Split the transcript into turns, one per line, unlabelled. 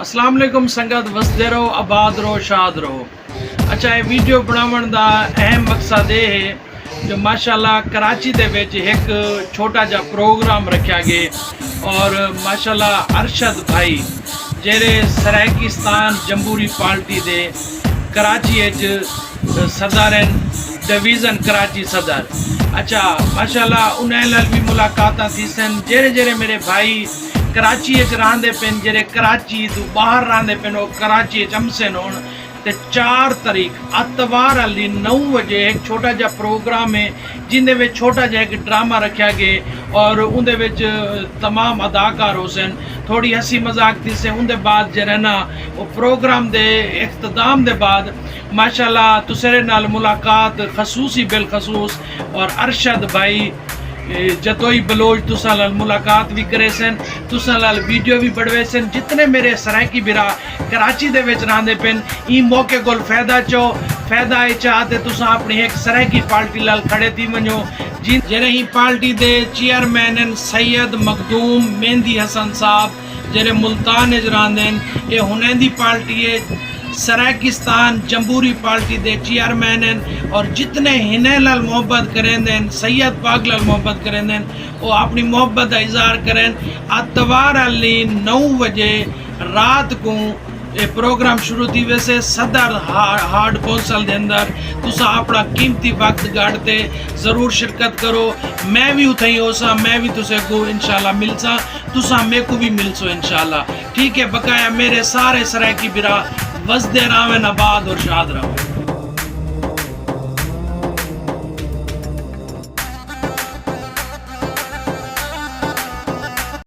السلام علیکم سنگت وسدے رہو آباد رہو شاد رہو. اچھا یہ ویڈیو بناون دا اہم مقصد یہ ہے جو ماشاءاللہ کراچی دے وچ ایک چھوٹا جا پروگرام رکھا گئے اور ماشاءاللہ ارشد بھائی جہرے سرائکستان جمہوری پارٹی دے کراچی صدر ڈویژن کراچی صدر. اچھا ماشاءاللہ انہیں لال بھی ملاقاتاں تھی سن جہرے میرے بھائی کراچی رہندے پن جڑے کراچی تو باہر رہندے پن وہ کراچی چمسن ہون تے 4 تاریخ اتوار علی 9 بجے ایک چھوٹا جا پروگرام ہے جن دے وچ چھوٹا جا ایک ڈرامہ رکھا گئے اور ان دے وچ تمام اداکار ہو سن تھوڑی ہنسی مذاق تھی سے ان دے بعد جو ہے نا وہ پروگرام دے اختتام دے بعد ماشاءاللہ تسرے نال ملاقات خصوصی بالخصوص اور ارشد بھائی جتوئی بلوچ تساں لال ملاقات بھی کرے سن تساں لال ویڈیو بھی بڑھوے سن جتنے میرے سرائکی برا کراچی دے وچ رہندے پن ای موقع گول فائدہ چو فائدہ اے چاہتے تساں اپنی ایک سرائکی پارٹی لال کھڑے تھی ونجو جڑے ہی پارٹی دے چیئرمین سید مخدوم مہندی حسن صاحب جڑے ملتان رہندن اے ہنیندی پارٹی ہے سرائکستان جمہوری پارٹی دے چیئرمین ہیں اور جتنے ہنے لال محبت کریں دیں سید پاک لال محبت کریں دیں وہ اپنی محبت کا اظہار کریں. اتوار علی 9 بجے رات کو یہ پروگرام شروع تھی ویسے صدر ہارڈ کونسل دے اندر تسا اپنا قیمتی وقت گاڑتے ضرور شرکت کرو. میں بھی اتھائی ہو سا میں بھی تسے کو انشاءاللہ مل سا تسا میں کو بھی مل سو انشاءاللہ ٹھیک ہے. بقایا میرے سارے سرائکی برا وسدے راویں آباد اور شاد رہو.